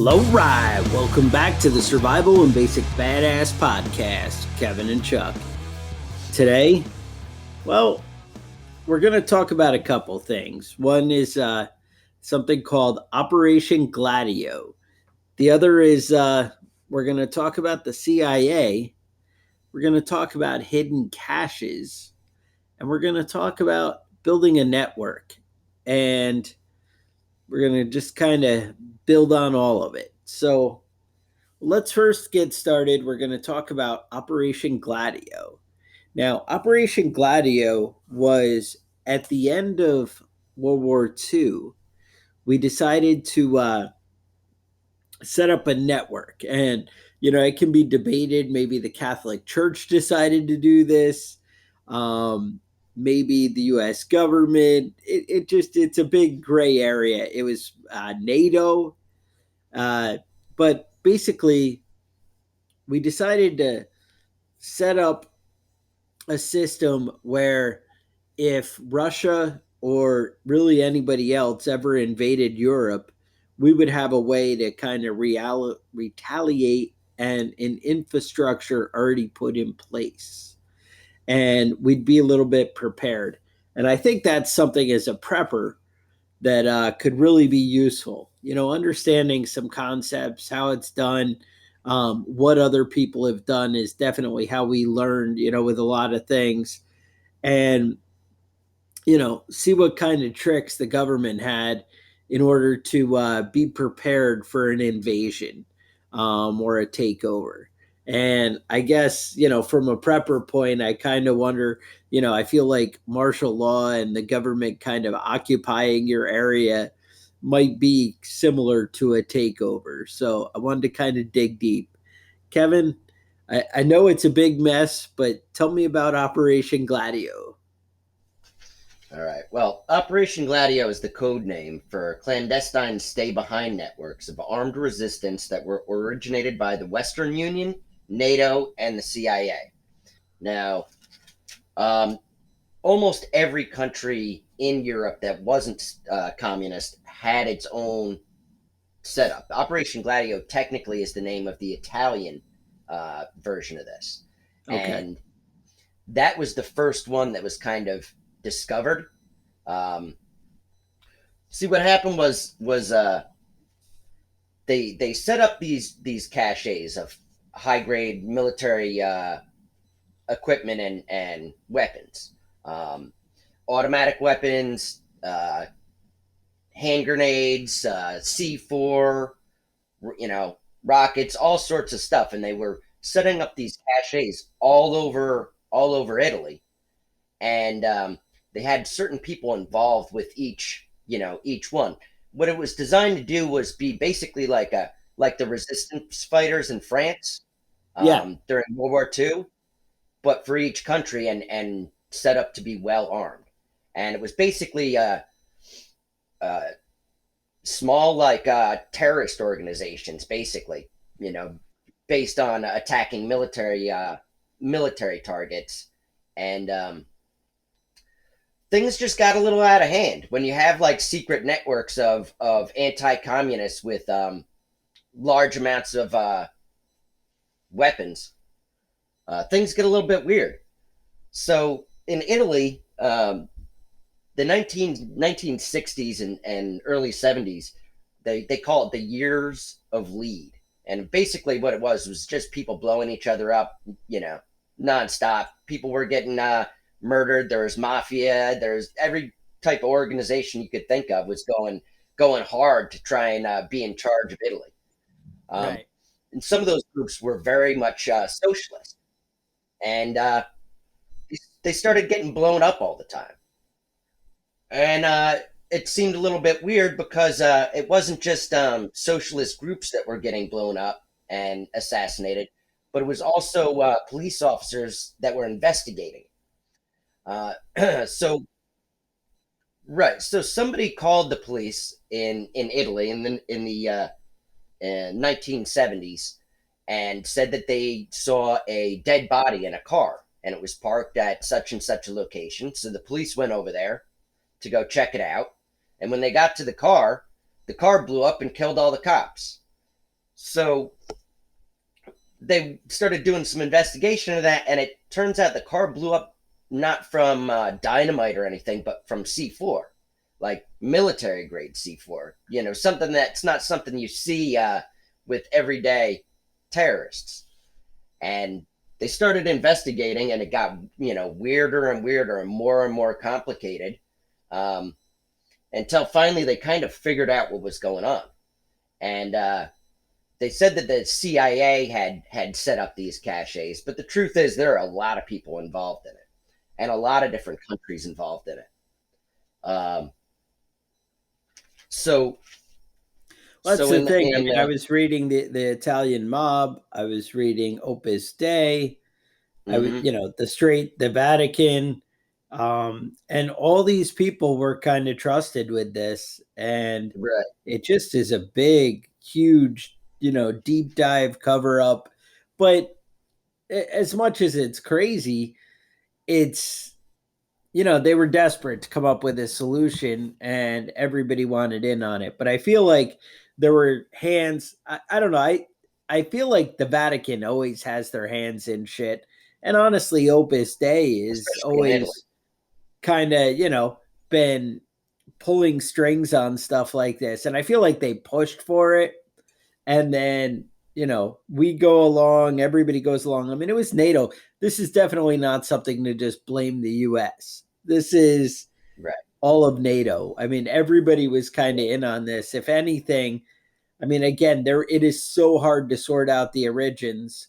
Alright, welcome back to the Survival and Basic Badass Podcast, Kevin and Chuck. Today, well, we're going to talk about a couple things. One is something called Operation Gladio. The other is we're going to talk about the CIA. We're going to talk about hidden caches. And we're going to talk about building a network. And we're going to just kind of build on all of it. So let's first get started. We're going to talk about Operation Gladio. Now, Operation Gladio was at the end of World War II. We decided to set up a network. And, it can be debated. Maybe the Catholic Church decided to do this. Maybe the U.S. government. It's a big gray area. It was NATO. But basically, we decided to set up a system where if Russia or really anybody else ever invaded Europe, we would have a way to kind of retaliate and an infrastructure already put in place. And we'd be a little bit prepared. And I think that's something as a prepper that could really be useful. Understanding some concepts, how it's done, what other people have done is definitely how we learned, with a lot of things. And, see what kind of tricks the government had in order to be prepared for an invasion or a takeover. And I guess, from a prepper point, I kind of wonder, I feel like martial law and the government kind of occupying your area might be similar to a takeover. So I wanted to kind of dig deep. Kevin, I know it's a big mess, but tell me about Operation Gladio. All right. Well, Operation Gladio is the code name for clandestine stay-behind networks of armed resistance that were originated by the Western Union, NATO, and the CIA. Now, almost every country in Europe that wasn't communist had its own setup. Operation Gladio technically is the name of the Italian version of this. Okay. And that was the first one that was kind of discovered. See, what happened was they set up these caches of high-grade military equipment and weapons. Automatic weapons, hand grenades, C4, rockets, all sorts of stuff. And they were setting up these caches all over Italy. And they had certain people involved with each one. What it was designed to do was be basically like the resistance fighters in France during World War II, but for each country and set up to be well armed. And it was basically small terrorist organizations, basically, based on attacking military targets. And things just got a little out of hand when you have secret networks of anti-communists with large amounts of weapons. Things get a little bit weird. So in Italy, the 1960s and early 70s, they call it the years of lead. And basically what it was just people blowing each other up, nonstop. People were getting murdered. There was mafia. There's every type of organization you could think of was going hard to try and be in charge of Italy. Right. And some of those groups were very much socialist. And they started getting blown up all the time. And it seemed a little bit weird because it wasn't just socialist groups that were getting blown up and assassinated, but it was also police officers that were investigating. So somebody called the police in Italy in the 1970s and said that they saw a dead body in a car, and it was parked at such and such a location. So the police went over there to go check it out. And when they got to the car blew up and killed all the cops. So they started doing some investigation of that, and it turns out the car blew up not from dynamite or anything, but from C4, like military grade C4. Something that's not something you see with everyday terrorists. And they started investigating, and it got weirder and weirder and more complicated, um, until finally they kind of figured out what was going on. And they said that the CIA had set up these caches, but the truth is there are a lot of people involved in it, and a lot of different countries involved in it. Um, so Well, that's so the in thing. I in mean, I was reading the Italian Mob. I was reading Opus Dei. I was, mhm, the Vatican, and all these people were kind of trusted with this, and right, it just is a big, huge, deep dive cover up. But as much as it's crazy, it's they were desperate to come up with a solution, and everybody wanted in on it. But I feel like there were hands. I don't know. I feel like the Vatican always has their hands in shit. And honestly, Opus Dei is especially in Italy. always kind of, been pulling strings on stuff like this. And I feel like they pushed for it. And then, we go along, everybody goes along. I mean, it was NATO. This is definitely not something to just blame the US. This is Right. all of NATO. I mean, everybody was kind of in on this. If anything, I mean, again, there it is so hard to sort out the origins.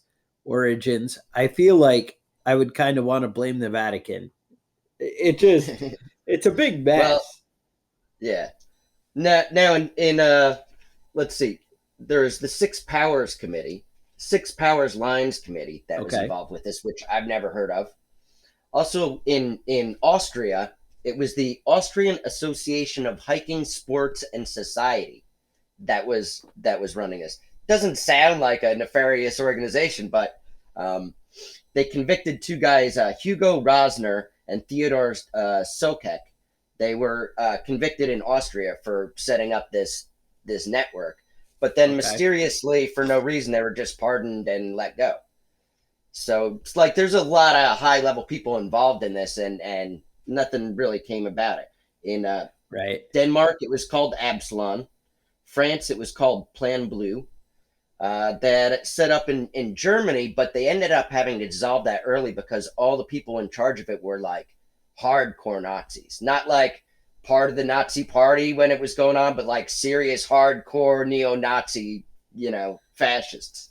I feel like I would kind of want to blame the Vatican. It just it's a big Well, mess. yeah. Now in let's see. There's the Six Powers Lines Committee that was Okay. involved with this, which I've never heard of. Also in Austria, it was the Austrian Association of Hiking Sports and Society that was running this. Doesn't sound like a nefarious organization, but they convicted two guys, Hugo Rosner and Theodor Sokek. They were convicted in Austria for setting up this network, but then Okay. mysteriously, for no reason, they were just pardoned and let go. So it's like there's a lot of high level people involved in this, and nothing really came about it. In Right. Denmark, it was called Absalon. France, it was called Plan Blue. That set up in Germany, but they ended up having to dissolve that early because all the people in charge of it were like hardcore Nazis, not like part of the Nazi party when it was going on, but like serious hardcore neo-Nazi, fascists.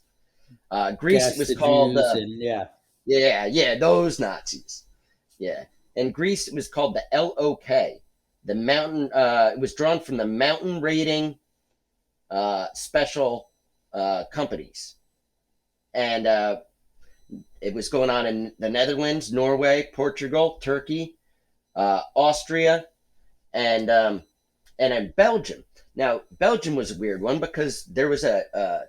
Greece, it Gas was the called Jews and yeah. yeah, those Nazis. Yeah. In Greece, it was called the LOK. The mountain, it was drawn from the mountain raiding special companies. And it was going on in the Netherlands, Norway, Portugal, Turkey, Austria, and in Belgium. Now, Belgium was a weird one because there was a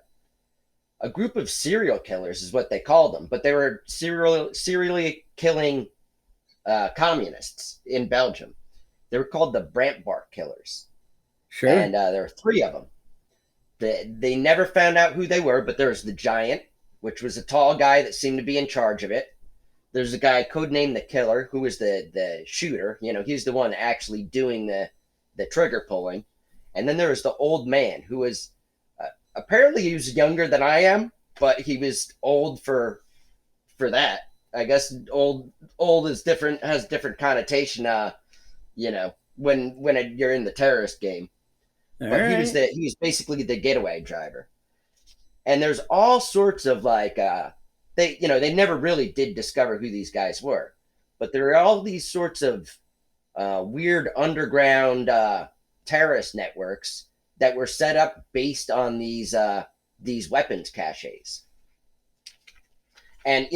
group of serial killers, is what they called them, but they were serially killing communists in Belgium. They were called the Brantbark killers, and Sure. there were three of them. They never found out who they were, but there was the Giant, which was a tall guy that seemed to be in charge of it. There's a guy codenamed the Killer, who was the shooter. He's the one actually doing the trigger pulling. And then there was the old man, who was apparently he was younger than I am, but he was old for that. I guess old is different, has different connotation. When you're in the terrorist game, All but right. he was basically the getaway driver. And there's all sorts of like they never really did discover who these guys were, but there are all these sorts of weird underground terrorist networks that were set up based on these weapons caches. And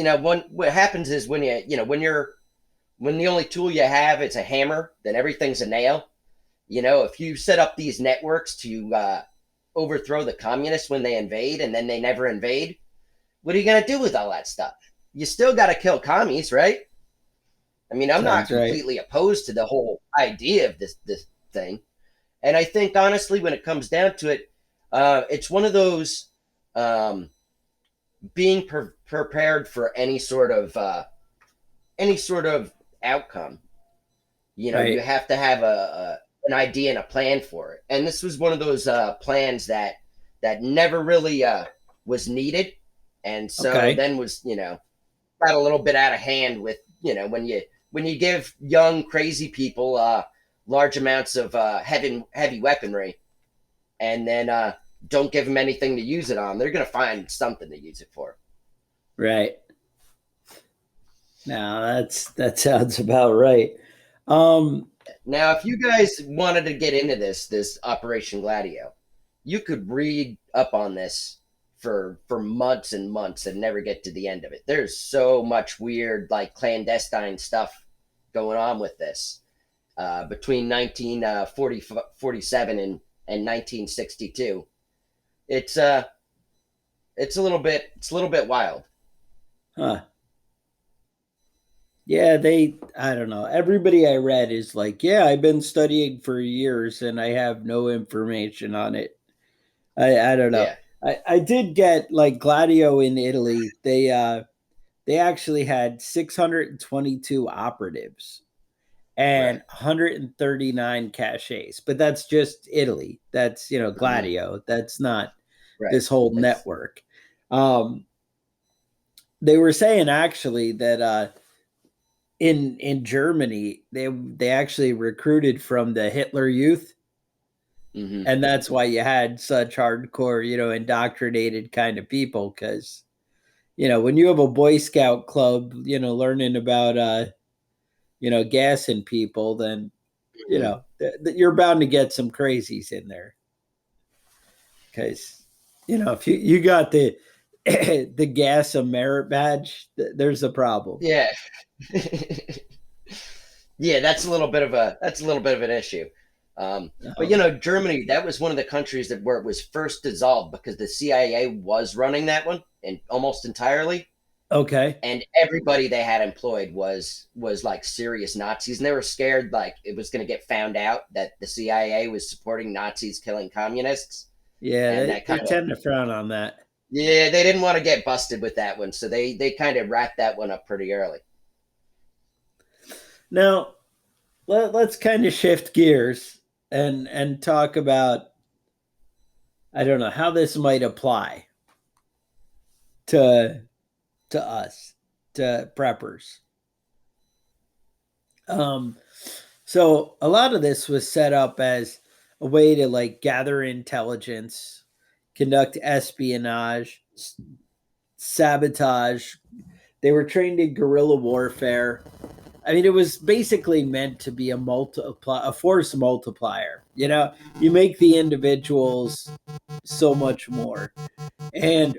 what happens is when the only tool you have is a hammer, then everything's a nail. If you set up these networks to overthrow the communists when they invade, and then they never invade, what are you going to do with all that stuff? You still got to kill commies, right? I mean, I'm not Sounds right. completely opposed to the whole idea of this thing, and I think honestly, when it comes down to it, it's one of those um, being prepared for any sort of outcome. You know, you Right. have to have an idea and a plan for it. And this was one of those plans that never really was needed, and so Okay. then was, got a little bit out of hand with, when you give young crazy people large amounts of heavy weaponry, and then don't give them anything to use it on, they're going to find something to use it for. Right. Now that sounds about right. Um, Now, if you guys wanted to get into this Operation Gladio, you could read up on this for months and months and never get to the end of it. There's so much weird, like clandestine stuff going on with this between 1947 and 1962. It's it's a little bit wild. huh. Yeah, I don't know. Everybody I read is like, yeah, I've been studying for years and I have no information on it. I don't know. Yeah. I did get like Gladio in Italy. They actually had 622 operatives and Right. 139 caches, but that's just Italy. That's, Hmm. Gladio. That's not Right. this whole It's network. Um, they were saying actually that in Germany they actually recruited from the Hitler Youth, hmm and that's why you had such hardcore, indoctrinated kind of people. Because when you have a Boy Scout club, learning about gassing people, then hmm you're bound to get some crazies in there. Because if you got the the gas of merit badge, there's a problem. yeah. Yeah, that's a little bit of an issue. But Um, Germany, that was one of the countries that where it was first dissolved because the CIA was running that one and almost entirely, okay. and everybody they had employed was like serious Nazis, and they were scared like it was going to get found out that the CIA was supporting Nazis killing communists, Yeah, and they, that they kind of tend to frown on that. yeah, they didn't want to get busted with that one, so they kind of wrapped that one up pretty early. Now, let's kind of shift gears and talk about, I don't know, how this might apply to us, to preppers. Um, so a lot of this was set up as a way to like gather intelligence, conduct espionage, sabotage. They were trained in guerrilla warfare. I mean, it was basically meant to be a force multiplier. You make the individuals so much more. And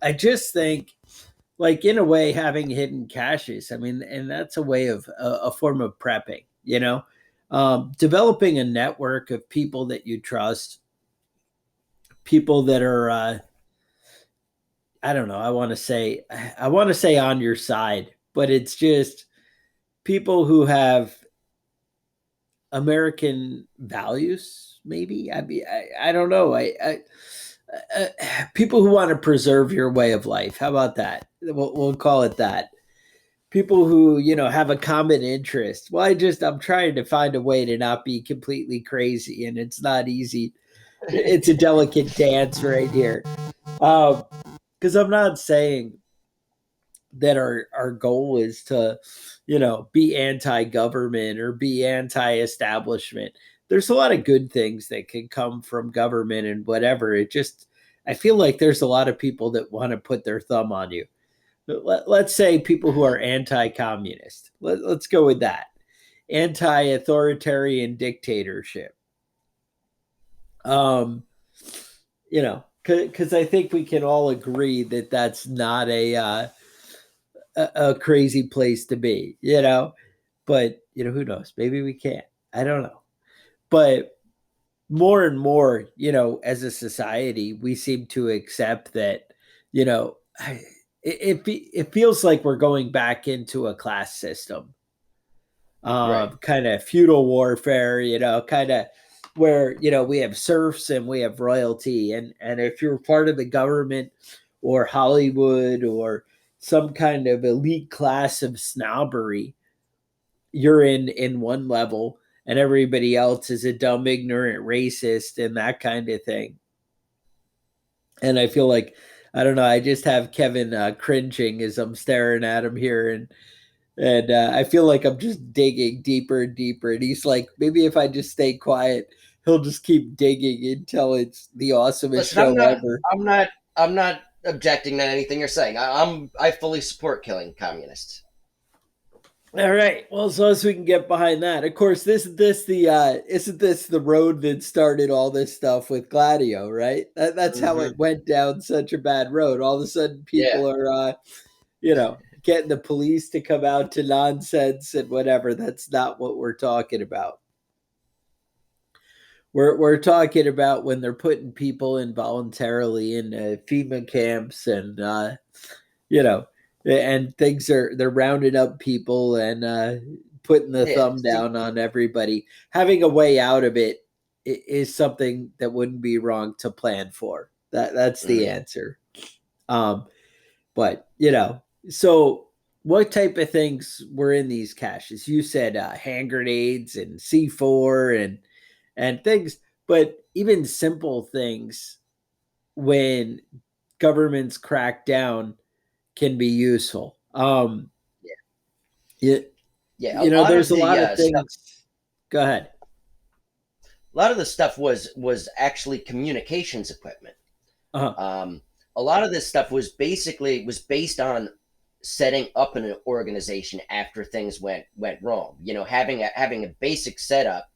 I just think, like, in a way, having hidden caches, I mean, and that's a way of a form of prepping, developing a network of people that you trust, people that are, I don't know, I want to say on your side, but it's just people who have American values, maybe. I mean, I don't know. Uh, People who want to preserve your way of life. How about that? We'll call it that. People who have a common interest. Well, I'm trying to find a way to not be completely crazy, and it's not easy. It's a delicate dance right here. Because I'm not saying that our goal is to be anti-government or be anti-establishment. There's a lot of good things that can come from government and whatever. I feel like there's a lot of people that want to put their thumb on you. Let's say people who are anti-communist. Let's go with that. Anti-authoritarian dictatorship. um because I think we can all agree that that's not a crazy place to be, But who knows? Maybe we can't. I don't know. But more and more, as a society, we seem to accept that, you know, it feels like we're going back into a class system, Right. kind of feudal warfare, kind of. where we have serfs and we have royalty, and if you're part of the government or Hollywood or some kind of elite class of snobbery, you're in one level, and everybody else is a dumb, ignorant racist and that kind of thing. And I feel like, I don't know, I just have Kevin cringing as I'm staring at him here, and I feel like I'm just digging deeper and deeper. And he's like, maybe if I just stay quiet, he'll just keep digging until it's the awesomest Listen, show ever. I'm not objecting to anything you're saying. I fully support killing communists. All right. Well, as long as we can get behind that. Of course, this the isn't this the road that started all this stuff with Gladio, right? That's how Hmm. it went down such a bad road. All of a sudden Yeah. people are getting the police to come out to nonsense and whatever. That's not what we're talking about. We're talking about when they're putting people involuntarily in FEMA camps, and you know, and they're rounding up people and putting the Yeah. thumb See, down on everybody. Having a way out of it is something that wouldn't be wrong to plan for. That's the mhm. answer. Um, but so what type of things were in these caches? You said hand grenades and C4 and things, but even simple things when governments crack down can be useful. Yeah. You, Yeah. A lot there's of a the lot of stuff. things. Go ahead. A lot of the stuff was actually communications equipment. Uh-huh. Um, a lot of this stuff was based on setting up an organization after things went wrong. Having a basic setup,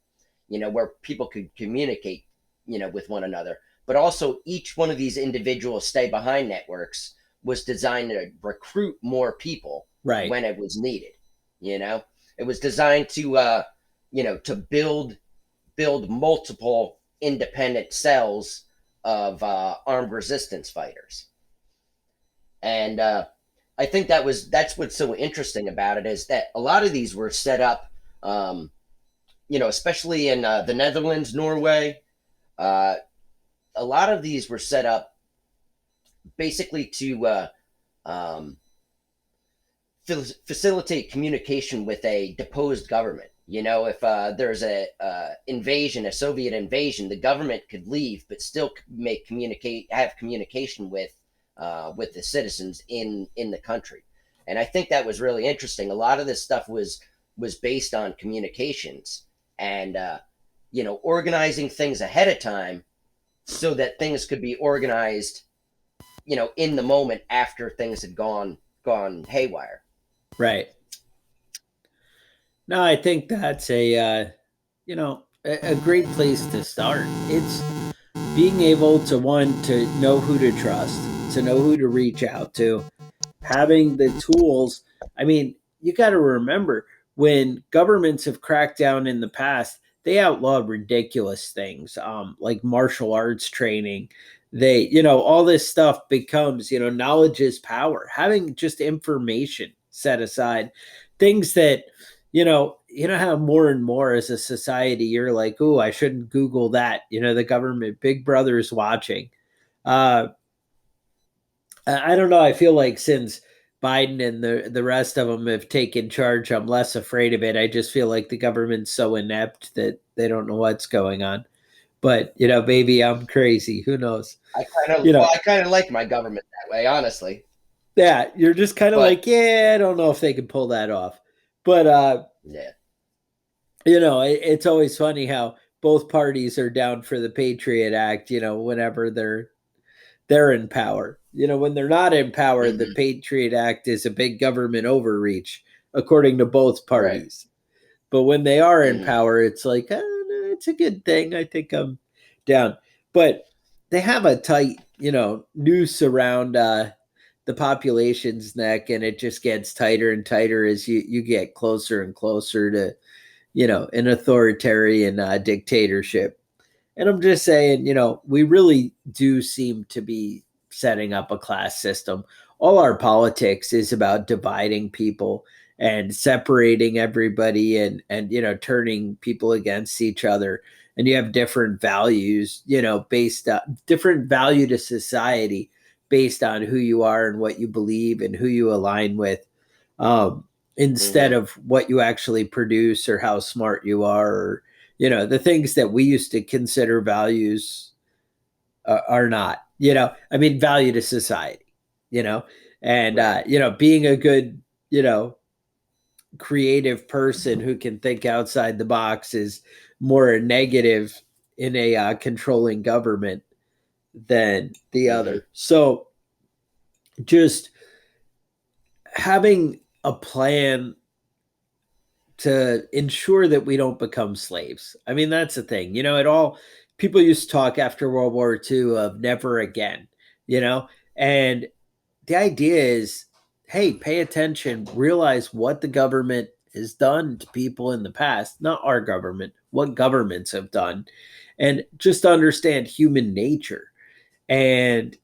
where people could communicate, with one another. But also, each one of these individual stay behind networks was designed to recruit more people Right. when it was needed. You know, it was designed to to build multiple independent cells of armed resistance fighters. And I think that's what's so interesting about it, is that a lot of these were set up, especially in the Netherlands, Norway. Uh, a lot of these were set up basically to um, facilitate communication with a deposed government. If there's a Soviet invasion, the government could leave, but still have communication with the citizens in the country. And I think that was really interesting. A lot of this stuff was based on communications and organizing things ahead of time so that things could be organized, in the moment after things had gone haywire. Right. No, I think that's a great place to start. It's being able to, one, to know who to trust, to know who to reach out to, having the tools. I mean, you got to remember, when governments have cracked down in the past, they outlawed ridiculous things, like martial arts training. They, all this stuff becomes, knowledge is power. Having just information set aside, things that, how more and more as a society, you're like, oh, I shouldn't Google that. The government, Big Brother is watching. Uh, I don't know. I feel like since Biden and the rest of them have taken charge, I'm less afraid of it. I just feel like the government's so inept that they don't know what's going on. But maybe I'm crazy. Who knows? You know, I kind of like my government that way, honestly. yeah, you're just kind of But like, yeah, I don't know if they can pull that off. But yeah, it's always funny how both parties are down for the Patriot Act. Whenever they're in power. When they're not in power, the hmm, Patriot Act is a big government overreach, according to both right, parties. But when they are in hmm, power, it's like, no, it's a good thing. I think I'm down. But they have a tight, noose around the population's neck, and it just gets tighter and tighter as you get closer and closer to, an authoritarian dictatorship. And I'm just saying, we really do seem to be setting up a class system. All our politics is about dividing people and separating everybody and turning people against each other. and you have different values, based on different value to society based on who you are and what you believe and who you align with, instead Mm-hmm. of what you actually produce or how smart you are, or the things that we used to consider values are not. I mean, value to society. You know, and Right. being a good creative person who can think outside the box is more negative in a controlling government than the Mm-hmm. other. So just having a plan to ensure that we don't become slaves. I mean, that's the thing. It all people used to talk after World War II of never again, you know, and the idea is, hey, pay attention, realize what the government has done to people in the past, not our government, what governments have done, and just understand human nature and,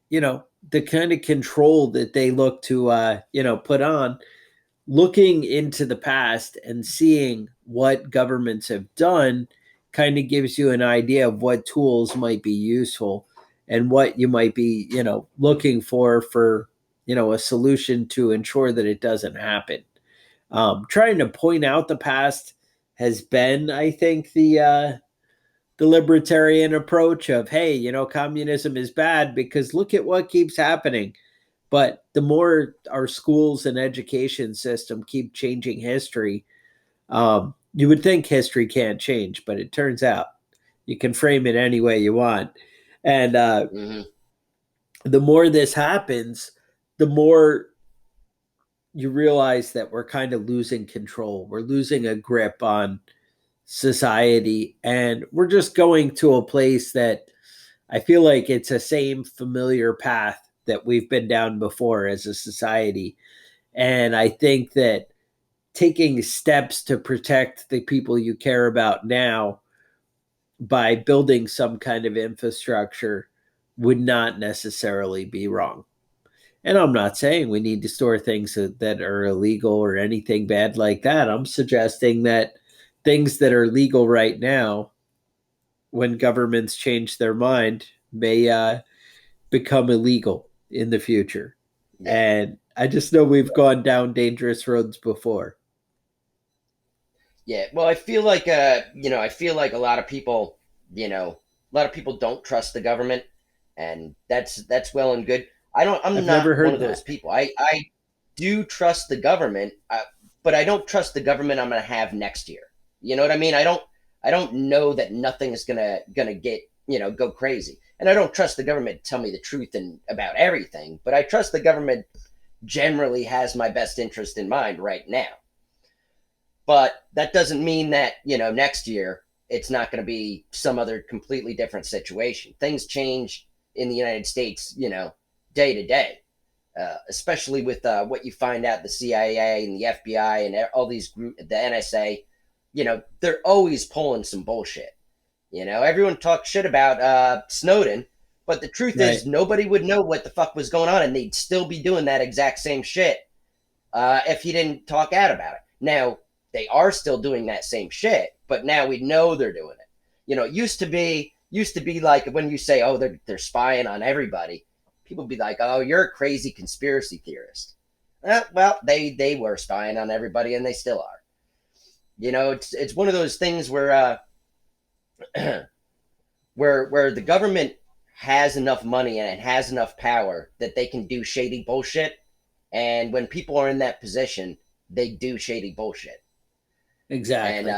the kind of control that they look to, put on. Looking into the past and seeing what governments have done kind of gives you an idea of what tools might be useful and what you might be, looking for, a solution to ensure that it doesn't happen. Trying to point out the past has been, I think, the libertarian approach of, hey, communism is bad because look at what keeps happening. But the more our schools and education system keep changing history, you would think history can't change, but it turns out you can frame it any way you want. And Mm-hmm. the more this happens, the more you realize that we're kind of losing control. We're losing a grip on society, and we're just going to a place that I feel like it's a same familiar path that we've been down before as a society. And I think that taking steps to protect the people you care about now by building some kind of infrastructure would not necessarily be wrong. And I'm not saying we need to store things that are illegal or anything bad like that. I'm suggesting that things that are legal right now, when governments change their mind, may become illegal in the future. Yeah. And I just know we've gone down dangerous roads before. Yeah. Well, I feel like a lot of people, a lot of people don't trust the government, and that's well and good. I'm I've not never one heard of those that. people. I do trust the government, but I don't trust the government I'm going to have next year. You know what I mean? I don't know that nothing is gonna get, go crazy. And I don't trust the government to tell me the truth and about everything, but I trust the government generally has my best interest in mind right now. But that doesn't mean that, next year it's not going to be some other completely different situation. Things change in the United States, day to day, especially with what you find out the CIA and the FBI and all these group, the NSA. They're always pulling some bullshit. Everyone talks shit about Snowden, but the truth is Right. nobody would know what the fuck was going on, and they'd still be doing that exact same shit if he didn't talk out about it. Now they are still doing that same shit, but now we know they're doing it. It used to be like when you say, "Oh, they're spying on everybody," people would be like, "Oh, you're a crazy conspiracy theorist." Well, they were spying on everybody, and they still are. It's one of those things where where the government has enough money and it has enough power that they can do shady bullshit, and when people are in that position, they do shady bullshit. And Exactly.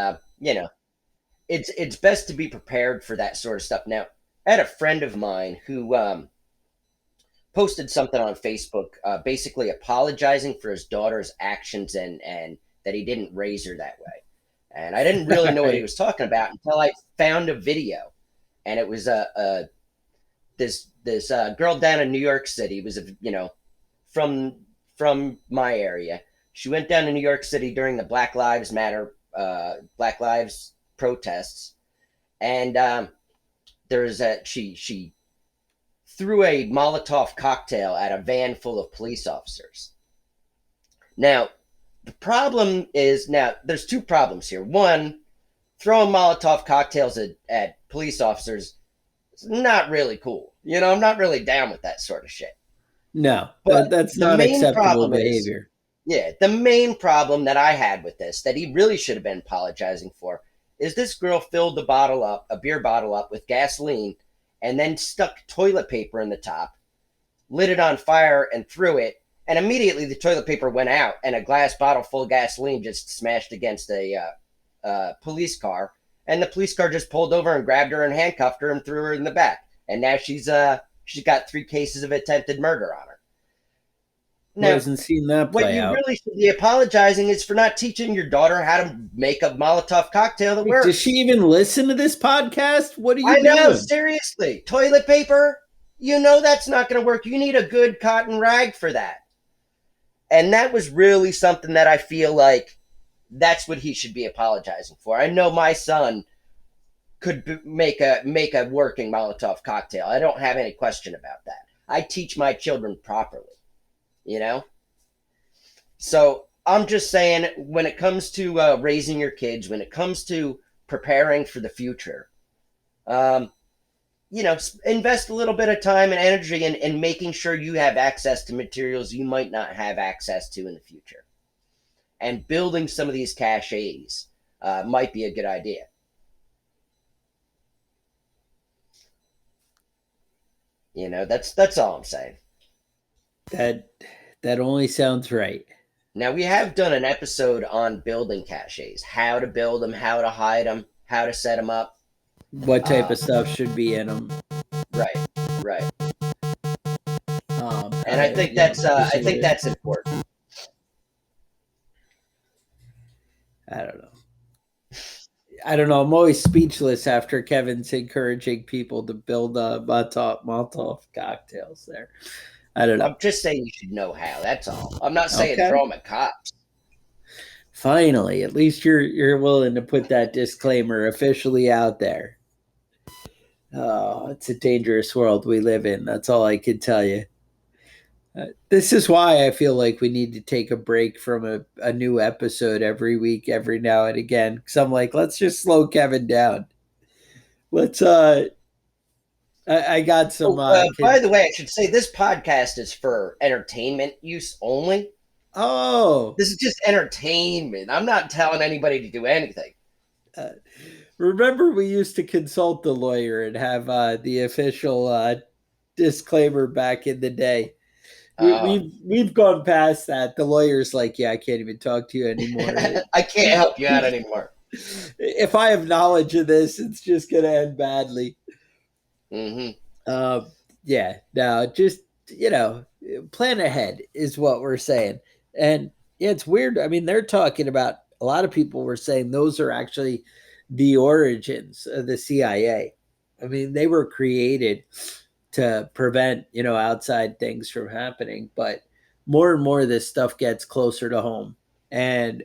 it's best to be prepared for that sort of stuff. Now, I had a friend of mine who posted something on Facebook, basically apologizing for his daughter's actions and that he didn't raise her that way. And I didn't really know what he Right. was talking about until I found a video, and it was this girl down in New York City. It was from from my area. She went down to New York City during the Black Lives Matter, Black Lives protests, and there's a she threw a Molotov cocktail at a van full of police officers. Now, the problem is, now there's two problems here. One, throwing Molotov cocktails at police officers is not really cool. I'm not really down with that sort of shit. No, But that's the not main acceptable problem is, behavior. yeah, the main problem that I had with this, that he really should have been apologizing for, is this girl filled the bottle up, a beer bottle up with gasoline, and then stuck toilet paper in the top, lit it on fire, and threw it. And immediately the toilet paper went out, and a glass bottle full of gasoline just smashed against a police car. And the police car just pulled over and grabbed her and handcuffed her and threw her in the back. And now she's got 3 cases of attempted murder on her. Who Now, hasn't seen that what play you out? really should be apologizing is for not teaching your daughter how to make a Molotov cocktail that Does she works. even listen to this podcast? What are I you know, doing? seriously. Toilet paper, that's not going to work. You need a good cotton rag for that. And that was really something that I feel like that's what he should be apologizing for. I know my son could make a working Molotov cocktail. I don't have any question about that. I teach my children properly, you know? So I'm just saying, when it comes to raising your kids, when it comes to preparing for the future, um, invest a little bit of time and energy in making sure you have access to materials you might not have access to in the future. And building some of these caches might be a good idea. That's all I'm saying. That that only sounds right. Now, we have done an episode on building caches, how to build them, how to hide them, how to set them up. What type Uh, of stuff should be in them? right, right. And How to, I position think it. that's important. I don't know. I don't know. I'm always speechless after Kevin's encouraging people to build Molotov cocktails. There, I don't know. I'm just saying you should know how. That's all. I'm not saying Okay. throw them at cops. Finally, at least you're willing to put that disclaimer officially out there. Oh, it's a dangerous world we live in. That's all I can tell you. This is why I feel like we need to take a break from a new episode every week, every now and again. Because I'm like, let's just slow Kevin down. Let's I got some Oh, by the way, I should say this podcast is for entertainment use only. oh, This is just entertainment. I'm not telling anybody to do anything. uh, remember we used to consult the lawyer and have the official disclaimer back in the day. Uh, We've gone past that. The lawyer's like, yeah, I can't even talk to you anymore. I can't help you out anymore. If I have knowledge of this, it's just gonna end badly. Hmm. Um, yeah, no, just plan ahead is what we're saying. And yeah, it's weird. I mean, they're talking about, a lot of people were saying those are actually the origins of the CIA. I mean, they were created to prevent, outside things from happening, but more and more this stuff gets closer to home. And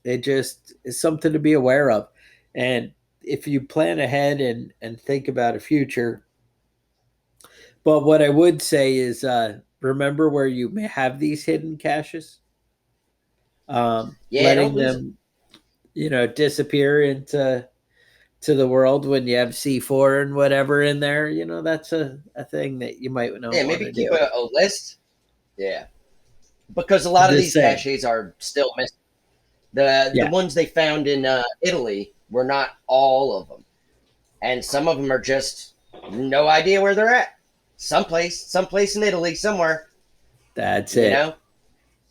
it just is something to be aware of. And if you plan ahead and think about a future, but what I would say is, remember where you may have these hidden caches, Yeah, don't letting lose it. them, disappear into the world when you have C4 and whatever in there. That's a thing that you might not Yeah, want maybe to keep do. a list. Yeah, because a I'm lot of just these saying. caches are still missing. The Yeah, ones they found in Italy were not all of them, and some of them are just no idea where they're at. Someplace in Italy, somewhere. that's You it. know,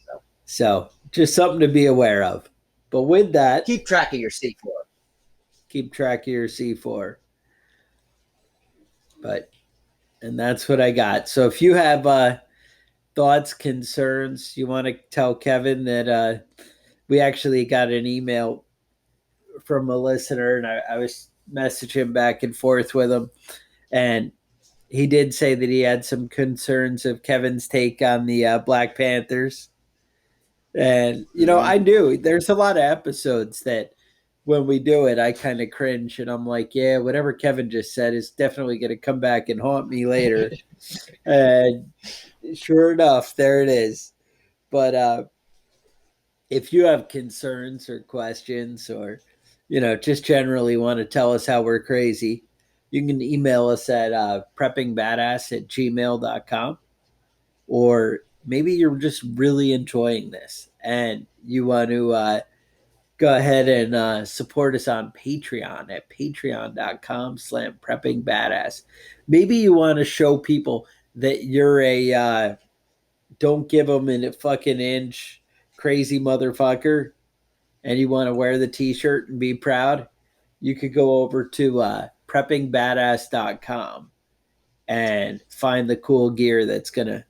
so So just something to be aware of. But with that, keep track of your C4. keep track of your C4. But and that's what I got. So if you have thoughts, concerns, you want to tell Kevin that we actually got an email from a listener, and I was messaging back and forth with him, and he did say that he had some concerns of Kevin's take on the Black Panthers. And Mm-hmm. I do. There's a lot of episodes that when we do it, I kind of cringe, and I'm like, yeah, whatever Kevin just said is definitely going to come back and haunt me later. And sure enough, there it is. But if you have concerns or questions or just generally want to tell us how we're crazy, you can email us at preppingbadass@gmail.com. Or maybe you're just really enjoying this and you want to go ahead and support us on Patreon at patreon.com/preppingbadass. Maybe you want to show people that you're a don't give them a fucking inch crazy motherfucker and you want to wear the t-shirt and be proud. You could go over to preppingbadass.com and find the cool gear that's going to,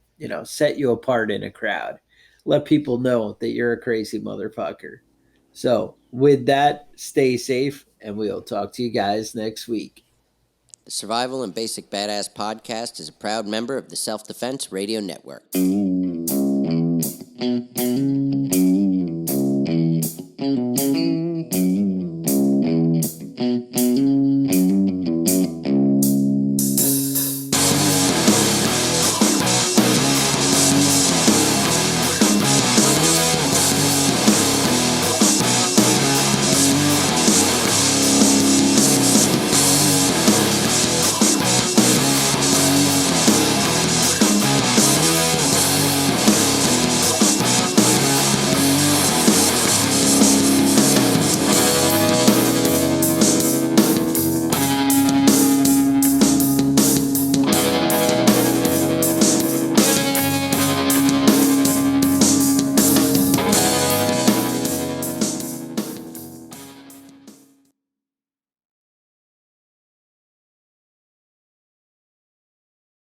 set you apart in a crowd. Let people know that you're a crazy motherfucker. So, with that, stay safe, and we'll talk to you guys next week. The Survival and Basic Badass podcast is a proud member of the Self Defense Radio Network.